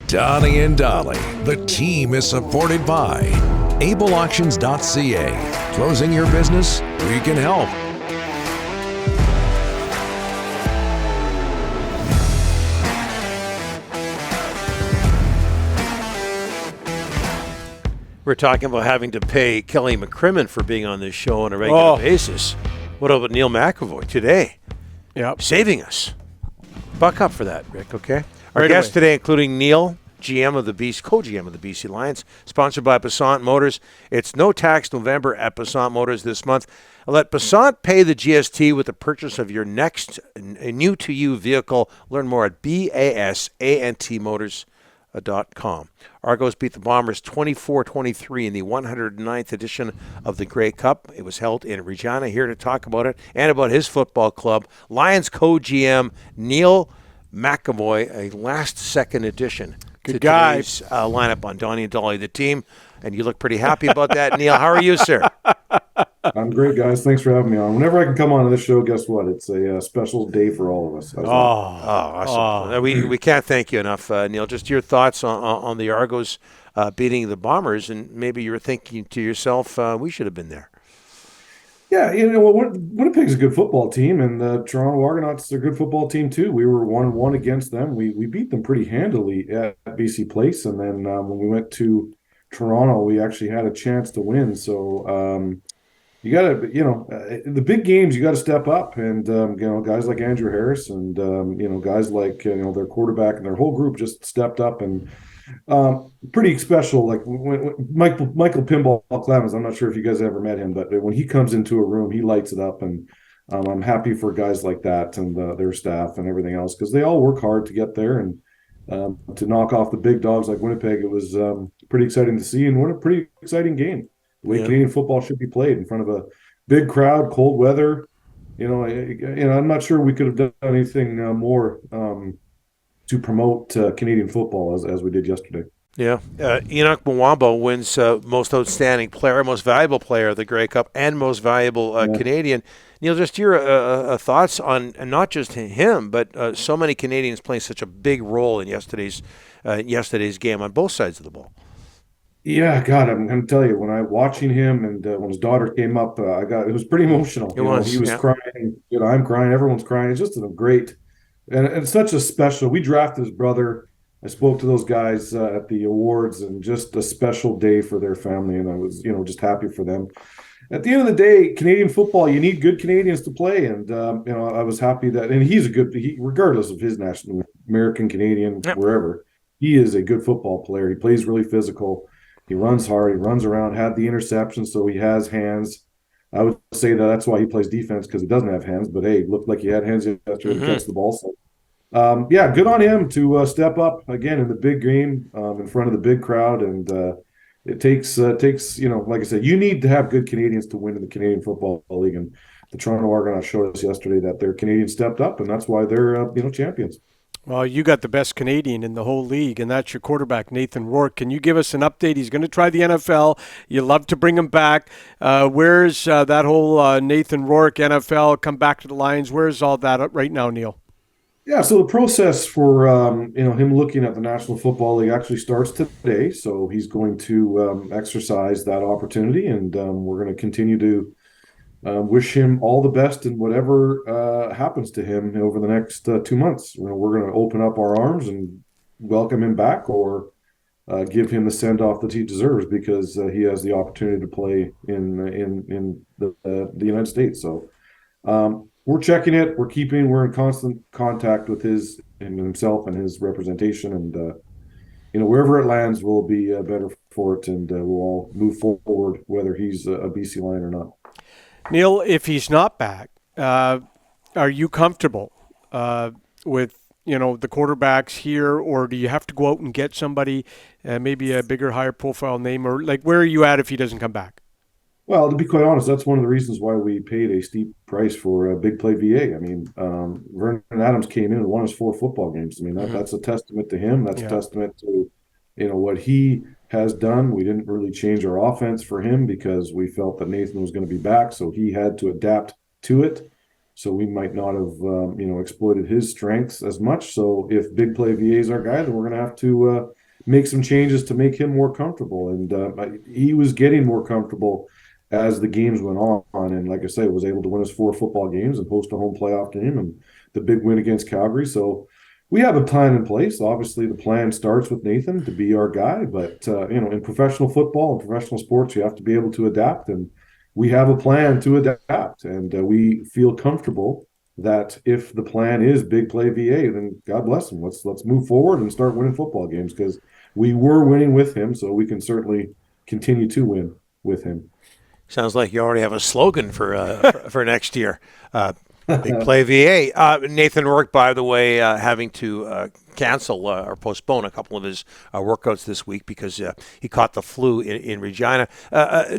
Donnie and Dolly, the team is supported by ableauctions.ca. Closing your business? We can help. We're talking about having to pay Kelly McCrimmon for being on this show on a regular basis. What about Neil McEvoy today? Yep. Saving us. Buck up for that, Rick, okay? Our Right guests away. today, including Neil, GM of the co-GM of the BC Lions, sponsored by Passant Motors. It's no tax November at Passant Motors this month. Let Passant pay the GST with the purchase of your next new-to-you vehicle. Learn more at BASANTmotors.com. Argos beat the Bombers 24-23 in the 109th edition of the Grey Cup. It was held in Regina. Here to talk about it and about his football club, Lions Co-GM Neil McEvoy, a last-second addition to today's lineup on Donnie and Dolly, the team. And you look pretty happy about that, Neil. How are you, sir? I'm great, guys. Thanks for having me on. Whenever I can come on this show, guess what? It's a special day for all of us. Awesome. We can't thank you enough, Neil. Just your thoughts on the Argos beating the Bombers, and maybe you were thinking to yourself, we should have been there. Yeah, Winnipeg's a good football team, and the Toronto Argonauts are a good football team too. We were 1-1 against them. We beat them pretty handily at BC Place, and then when we went to Toronto, we actually had a chance to win. So you got to, the big games, you got to step up, and guys like Andrew Harris and guys like their quarterback and their whole group just stepped up and. Pretty special. Like when Michael Pinball Clemens, I'm not sure if you guys ever met him, but when he comes into a room, he lights it up, and I'm happy for guys like that and their staff and everything else, because they all work hard to get there and to knock off the big dogs like Winnipeg. It was pretty exciting to see, and what a pretty exciting game. The way Canadian football should be played in front of a big crowd, cold weather. I'm not sure we could have done anything more. To promote Canadian football as we did yesterday. Yeah. Enoch Mwamba wins most outstanding player, most valuable player of the Grey Cup, and most valuable Canadian. Neil, just your thoughts on not just him, but so many Canadians playing such a big role in yesterday's game on both sides of the ball. Yeah, God, I'm going to tell you, when I watching him and when his daughter came up, it was pretty emotional. He was crying. I'm crying. Everyone's crying. It's just a great. And it's such a special. We drafted his brother. I spoke to those guys at the awards, and just a special day for their family. And I was, just happy for them. At the end of the day, Canadian football, you need good Canadians to play. And I was happy that, and he's regardless of his national, American, Canadian, wherever, he is a good football player. He plays really physical. He runs hard. He runs around. Had the interception, so he has hands. I would say that's why he plays defense, because he doesn't have hands. But hey, it looked like he had hands yesterday to catch the ball. So, good on him to step up again in the big game in front of the big crowd. And it takes like I said, you need to have good Canadians to win in the Canadian Football League. And the Toronto Argonauts showed us yesterday that their Canadians stepped up, and that's why they're champions. Well, you got the best Canadian in the whole league, and that's your quarterback, Nathan Rourke. Can you give us an update? He's going to try the NFL. You love to bring him back. Where's that whole Nathan Rourke NFL, come back to the Lions? Where's all that right now, Neil? Yeah, so the process for him looking at the National Football League actually starts today. So he's going to exercise that opportunity, and we're going to continue to wish him all the best in whatever happens to him over the next 2 months. We're going to open up our arms and welcome him back, or give him the send-off that he deserves, because he has the opportunity to play in the United States. So we're checking it. We're in constant contact with himself and his representation, and wherever it lands, we'll be better for it, and we'll all move forward, whether he's a BC Lion or not. Neil, if he's not back, are you comfortable with the quarterbacks here, or do you have to go out and get somebody, maybe a bigger, higher profile name, or like where are you at if he doesn't come back? Well, to be quite honest, that's one of the reasons why we paid a steep price for Big Play VA. I mean, Vernon Adams came in and won his 4 football games. I mean, that's a testament to him. That's a testament to what he has done. We didn't really change our offense for him because we felt that Nathan was going to be back, so he had to adapt to it. So we might not have exploited his strengths as much. So if Big Play VA is our guy, then we're going to have to make some changes to make him more comfortable. And he was getting more comfortable as the games went on. And like I say, was able to win his 4 football games and host a home playoff game and the big win against Calgary. So we have a plan in place. Obviously, the plan starts with Nathan to be our guy. But, in professional football and professional sports, you have to be able to adapt. And we have a plan to adapt. And we feel comfortable that if the plan is big play VA, then God bless him. Let's move forward and start winning football games, because we were winning with him, so we can certainly continue to win with him. Sounds like you already have a slogan for next year. Big play VA. Nathan Rourke, by the way, having to cancel or postpone a couple of his workouts this week because he caught the flu in Regina.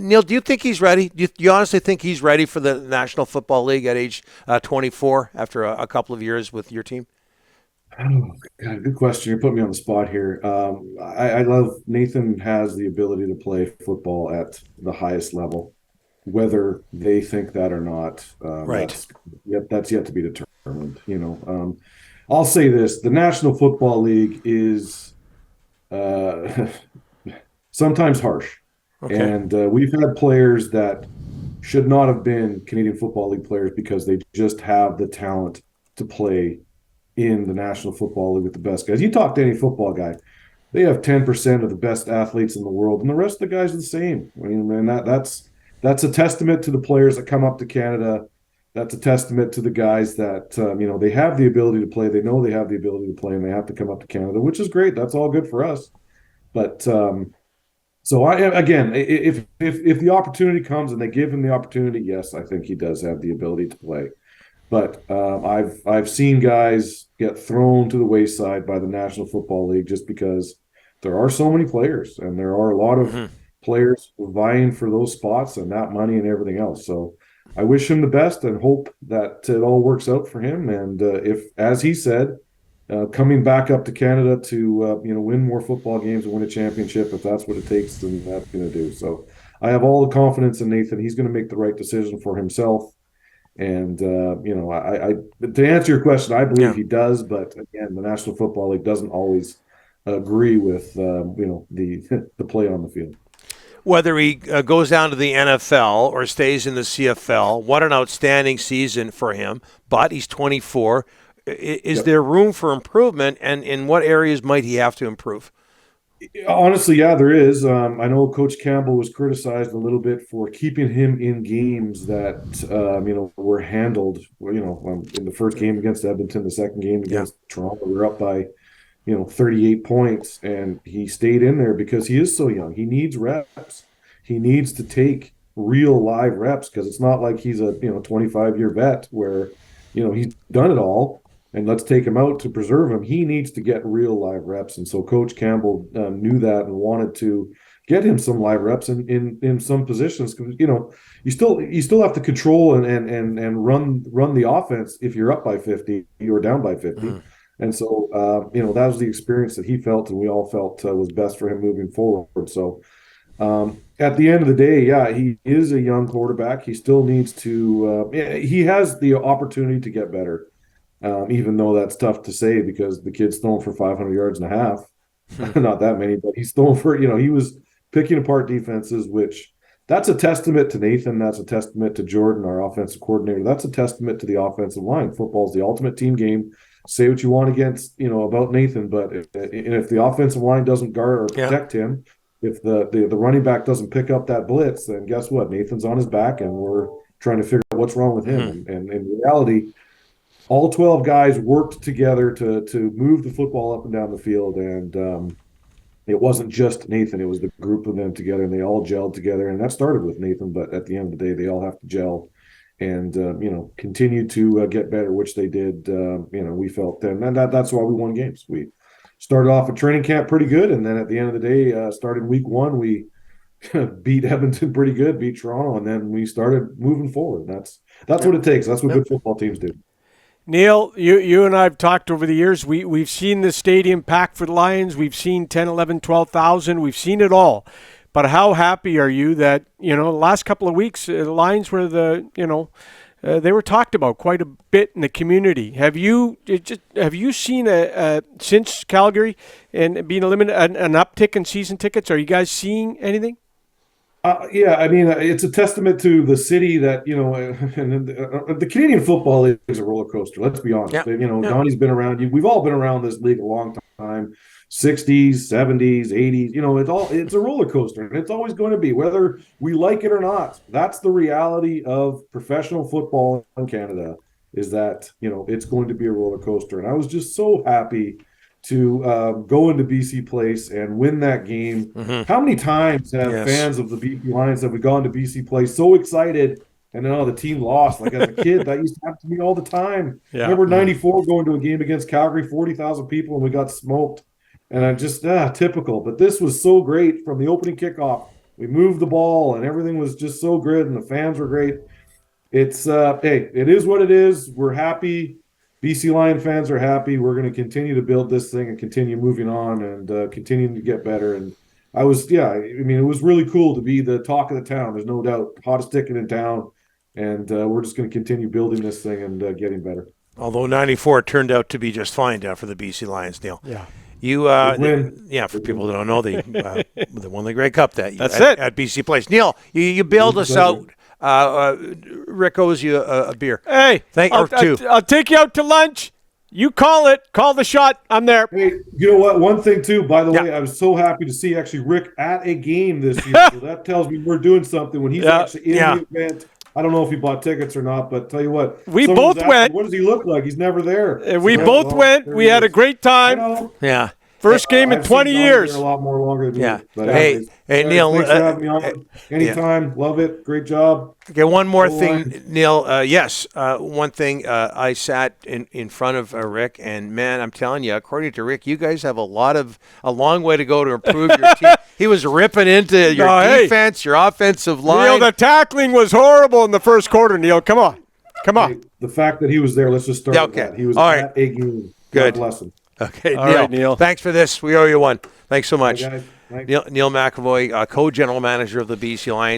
Neil, do you think he's ready? Do you honestly think he's ready for the National Football League at age 24 after a couple of years with your team? Oh, God, good question. You're putting me on the spot here. I love Nathan has the ability to play football at the highest level, whether they think that or not. Right. That's yet to be determined. I'll say this: the National Football League is sometimes harsh, and we've had players that should not have been Canadian Football League players because they just have the talent to play in the National Football League with the best guys. You talk to any football guy, they have 10% of the best athletes in the world, and the rest of the guys are the same. I mean, man, that's a testament to the players that come up to Canada. That's a testament to the guys that they have the ability to play. They know they have the ability to play, and they have to come up to Canada, which is great. That's all good for us. But so if the opportunity comes and they give him the opportunity, yes, I think he does have the ability to play. But I've seen guys get thrown to the wayside by the National Football League just because there are so many players, and there are a lot of players vying for those spots and that money and everything else. So I wish him the best and hope that it all works out for him. And if, as he said, coming back up to Canada to win more football games and win a championship, if that's what it takes, then that's going to do. So I have all the confidence in Nathan. He's going to make the right decision for himself. And I to answer your question, I believe he does. But again, the National Football League doesn't always agree with the play on the field. Whether he goes down to the NFL or stays in the CFL, what an outstanding season for him. But he's 24. Is there room for improvement, and in what areas might he have to improve? Honestly, yeah, there is. I know Coach Campbell was criticized a little bit for keeping him in games that were handled. In the first game against Edmonton, the second game against Toronto, we were up by 38 points, and he stayed in there because he is so young. He needs reps. He needs to take real live reps, because it's not like he's a 25-year vet where he's done it all. And let's take him out to preserve him. He needs to get real live reps. And so Coach Campbell knew that and wanted to get him some live reps in some positions. Because, you still have to control and run the offense if you're up by 50 or down by 50. And so, that was the experience that he felt and we all felt was best for him moving forward. So at the end of the day, he is a young quarterback. He still needs to he has the opportunity to get better. Even though that's tough to say because the kid's thrown for 500 yards and a half. Not that many, but he's thrown for, he was picking apart defenses, which that's a testament to Nathan. That's a testament to Jordan, our offensive coordinator. That's a testament to the offensive line. Football's the ultimate team game. Say what you want about Nathan, but if the offensive line doesn't guard or protect him, if the running back doesn't pick up that blitz, then guess what? Nathan's on his back, and we're trying to figure out what's wrong with him. And in reality, all 12 guys worked together to move the football up and down the field, and it wasn't just Nathan. It was the group of them together, and they all gelled together. And that started with Nathan, but at the end of the day, they all have to gel and continue to get better, which they did. We felt then, and that's why we won games. We started off at training camp pretty good, and then at the end of the day, started week 1, we beat Edmonton pretty good, beat Toronto, and then we started moving forward. That's what it takes. That's what good football teams do. Neil, you and I have talked over the years. We've seen the stadium packed for the Lions. We've seen 10, 11, 12,000. We've seen it all. But how happy are you that, the last couple of weeks, the Lions were the they were talked about quite a bit in the community. Have you seen since Calgary and being eliminated an uptick in season tickets? Are you guys seeing anything? Yeah, I mean, it's a testament to the city that, and the Canadian football is a roller coaster. Let's be honest. Yeah. Donnie's been around. We've all been around this league a long time, 60s, 70s, 80s. It's a roller coaster, and it's always going to be, whether we like it or not. That's the reality of professional football in Canada, is that, it's going to be a roller coaster. And I was just so happy to go into BC Place and win that game. Mm-hmm. How many times have fans of the BC Lions have we gone to BC Place so excited, and then the team lost? Like, as a kid, that used to happen to me all the time. Yeah. Remember '94 going to a game against Calgary, 40,000 people, and we got smoked. And I'm just typical. But this was so great from the opening kickoff. We moved the ball, and everything was just so good, and the fans were great. It's hey, it is what it is. We're happy. BC Lion fans are happy. We're going to continue to build this thing and continue moving on and continuing to get better. And it was really cool to be the talk of the town. There's no doubt, hottest ticket in town. And we're just going to continue building this thing and getting better. Although '94 turned out to be just fine for the BC Lions, Neil. Yeah. You, for people that don't know, they won the Grey Cup at BC Place. Neil, you bailed us out. Rick owes you a beer. Hey, I'll take you out to lunch. You call it. Call the shot. I'm there. Hey, you know what? One thing, too, by the way, I was so happy to see actually Rick at a game this year. So that tells me we're doing something when he's actually in the event. I don't know if he bought tickets or not, but tell you what. We both went. What does he look like? He's never there. We both went. We had a great time. Yeah. First game in 20 years. A lot more longer than me. But hey, Neil. Thanks for having me on. Anytime. Love it. Great job. Okay, one more thing, Neil. One thing. I sat in front of Rick, and man, I'm telling you, according to Rick, you guys have a long way to go to improve your team. He was ripping into your defense, your offensive line. Neil, the tackling was horrible in the first quarter. Neil, come on. Hey, the fact that he was there, let's just start with that. He was at a game. Good. God bless him. Okay, All right, Neil. Thanks for this. We owe you one. Thanks so much. Hey, guys. Neil McEvoy, co-general manager of the BC Lions.